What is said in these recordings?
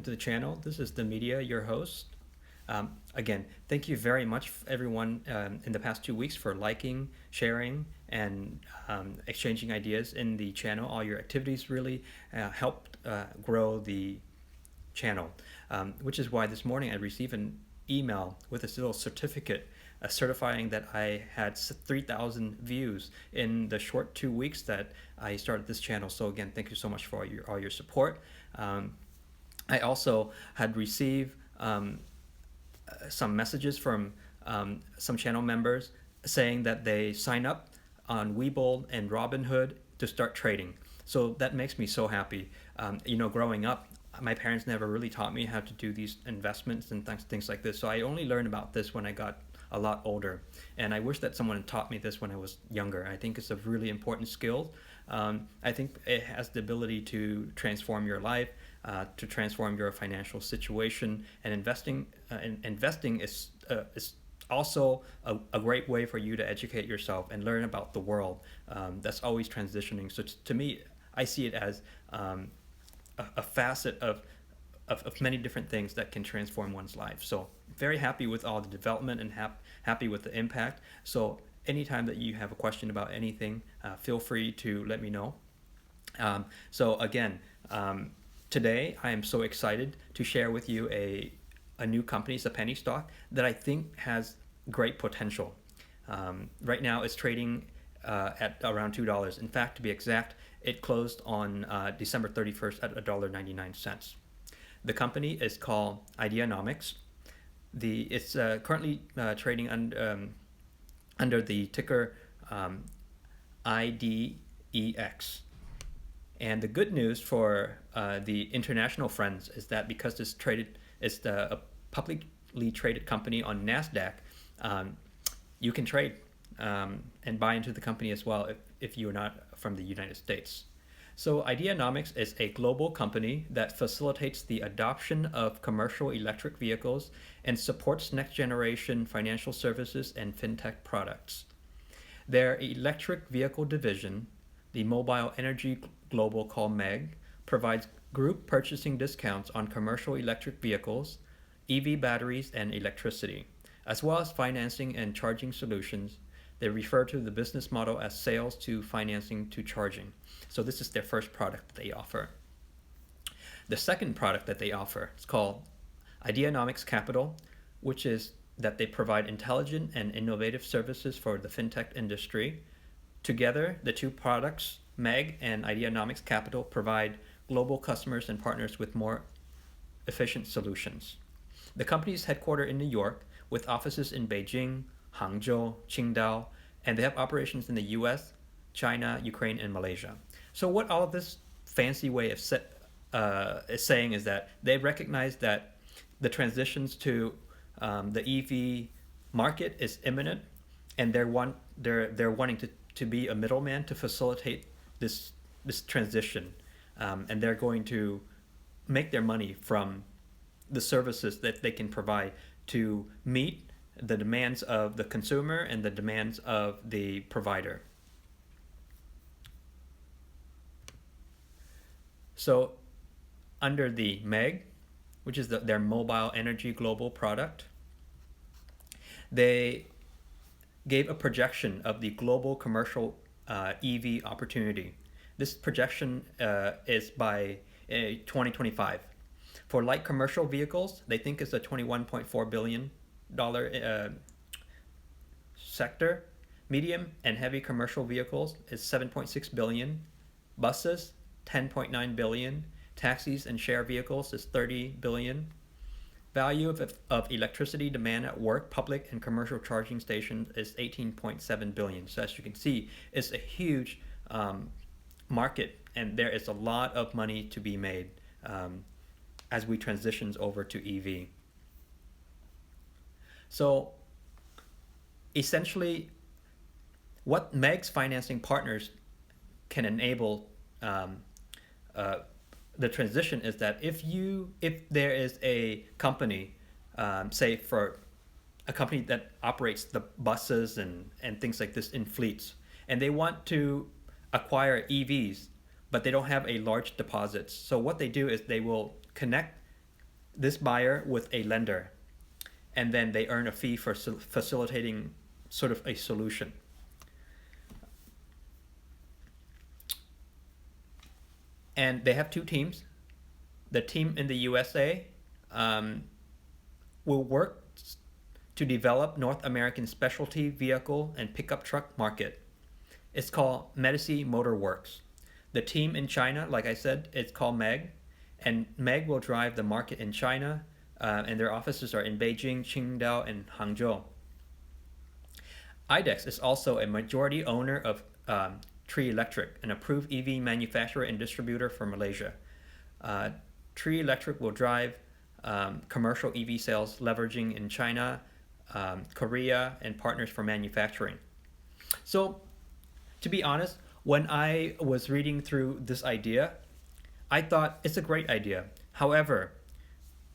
to the channel. This is the media, your host. Again, thank you very much, everyone, in the past 2 weeks for liking, sharing, and exchanging ideas in the channel. All your activities really helped grow the channel, which is why this morning I received an email with this little certificate certifying that I had 3,000 views in the short 2 weeks that I started this channel. So again, thank you so much for all your support. I also had received some messages from some channel members saying that they sign up on Webull and Robinhood to start trading. So that makes me so happy. Growing up, my parents never really taught me how to do these investments and things like this. So I only learned about this when I got a lot older. And I wish that someone had taught me this when I was younger. I think it's a really important skill. I think it has the ability to transform your life, to transform your financial situation. And investing is also a great way for you to educate yourself and learn about the world that's always transitioning. So to me, I see it as a facet of many different things that can transform one's life. So very happy with all the development and happy with the impact. So anytime that you have a question about anything, feel free to let me know. So again, today I am so excited to share with you a new company. It's a penny stock that I think has great potential. Right now it's trading at around $2. In fact, to be exact, it closed on December 31st at $1.99. The company is called Ideanomics. It's currently trading under the ticker IDEX. And the good news for the international friends is that because it's a publicly traded company on Nasdaq, you can trade and buy into the company as well if you're not from the United States. So Ideanomics is a global company that facilitates the adoption of commercial electric vehicles and supports next-generation financial services and fintech products. Their electric vehicle division, the Mobile Energy Global called MEG, provides group purchasing discounts on commercial electric vehicles, EV batteries, and electricity, as well as financing and charging solutions. They refer to the business model as sales to financing to charging. So this is their first product that they offer. The second product that they offer is called Ideanomics Capital, which is that they provide intelligent and innovative services for the fintech industry. Together, the two products, MEG and Ideanomics Capital, provide global customers and partners with more efficient solutions. The company is headquartered in New York with offices in Beijing, Hangzhou, Qingdao, and they have operations in the US, China, Ukraine, and Malaysia. So what all of this fancy way of is saying is that they recognize that the transitions to the EV market is imminent, and they're wanting to be a middleman to facilitate this transition, and they're going to make their money from the services that they can provide to meet the demands of the consumer and the demands of the provider. So under the MEG, which is their Mobile Energy Global product, they gave a projection of the global commercial EV opportunity. This projection is by 2025. For light commercial vehicles, they think it's a $21.4 billion sector. Medium and heavy commercial vehicles is 7.6 billion. Buses, 10.9 billion. Taxis and share vehicles is 30 billion. Value of electricity demand at work, public and commercial charging stations is 18.7 billion. So as you can see, it's a huge market, and there is a lot of money to be made as we transition over to EV. So essentially, what MEG's financing partners can enable the transition is that if there is a company, say for a company that operates the buses and things like this in fleets, and they want to acquire EVs, but they don't have a large deposits. So what they do is they will connect this buyer with a lender, and then they earn a fee for facilitating sort of a solution. And they have two teams. The team in the USA will work to develop North American specialty vehicle and pickup truck market. It's called Medici Motor Works. The team in China, like I said, it's called MEG, and MEG will drive the market in China, and their offices are in Beijing, Qingdao, and Hangzhou. IDEX is also a majority owner of Tree Electric, an approved EV manufacturer and distributor for Malaysia. Tree Electric will drive commercial EV sales leveraging in China, Korea, and partners for manufacturing. So, to be honest, when I was reading through this idea, I thought it's a great idea. However,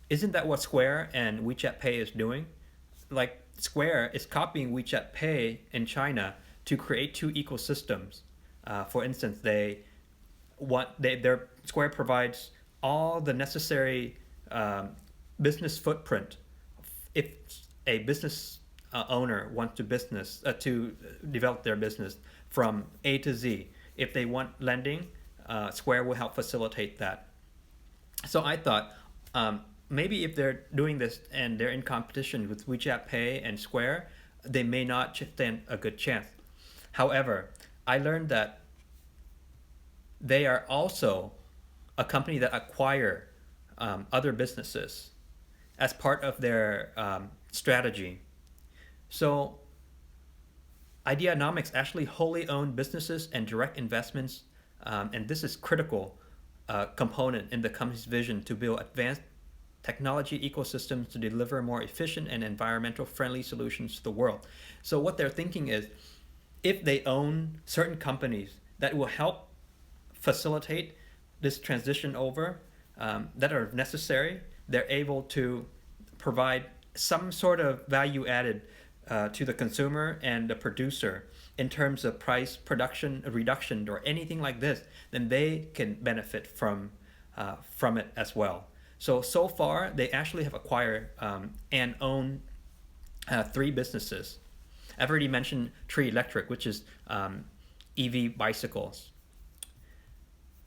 isn't that what Square and WeChat Pay is doing? Like, Square is copying WeChat Pay in China to create two ecosystems. For instance, their Square provides all the necessary business footprint. If a business owner wants to develop their business from A to Z, if they want lending, Square will help facilitate that. So I thought maybe if they're doing this and they're in competition with WeChat Pay and Square, they may not stand a good chance. However, I learned that they are also a company that acquire other businesses as part of their strategy. So Ideanomics actually wholly owned businesses and direct investments, and this is critical component in the company's vision to build advanced technology ecosystems to deliver more efficient and environmental friendly solutions to the world. So what they're thinking is, if they own certain companies that will help facilitate this transition over, that are necessary, they're able to provide some sort of value added to the consumer and the producer in terms of price production reduction or anything like this, then they can benefit from it as well. So far, they actually have acquired and own 3 businesses. I've already mentioned Tree Electric, which is EV bicycles.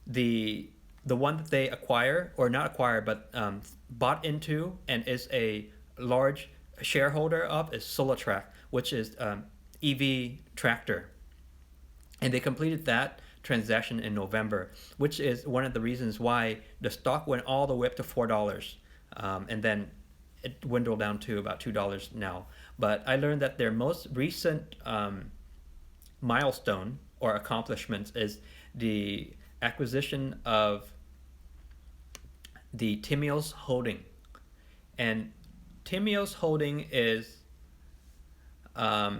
The one that they acquire, or not acquire, but bought into and is a large shareholder of, is Solartrack, which is EV tractor. And they completed that transaction in November, which is one of the reasons why the stock went all the way up to $4, and then it dwindled down to about $2 now. But I learned that their most recent milestone or accomplishments is the acquisition of the Timios Holding. And Timios Holding is a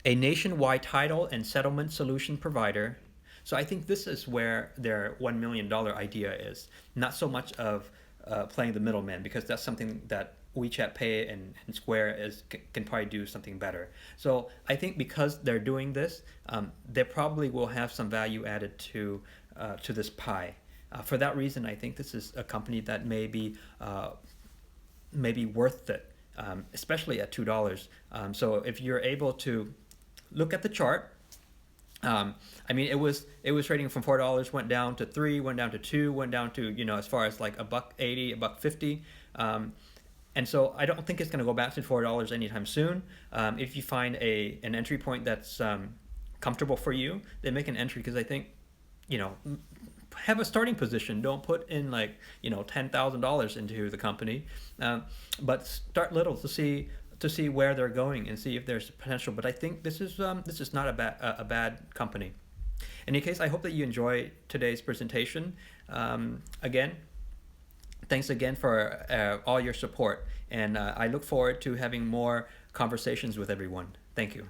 nationwide title and settlement solution provider. So I think this is where their $1 million idea is. Not so much of playing the middleman, because that's something that WeChat Pay and Square can probably do something better. So I think because they're doing this, they probably will have some value added to this pie. For that reason, I think this is a company that may be worth it, especially at $2. So if you're able to look at the chart, I mean, it was trading from $4, went down to $3, went down to $2, went down to, as far as like $1.80, $1.50. And so I don't think it's going to go back to $4 anytime soon. If you find an entry point that's comfortable for you, then make an entry, because I think, have a starting position. Don't put in $10,000 into the company, but start little to see where they're going and see if there's potential. But I think this is not a bad company. In any case, I hope that you enjoy today's presentation. Again, thanks again for all your support, and I look forward to having more conversations with everyone. Thank you.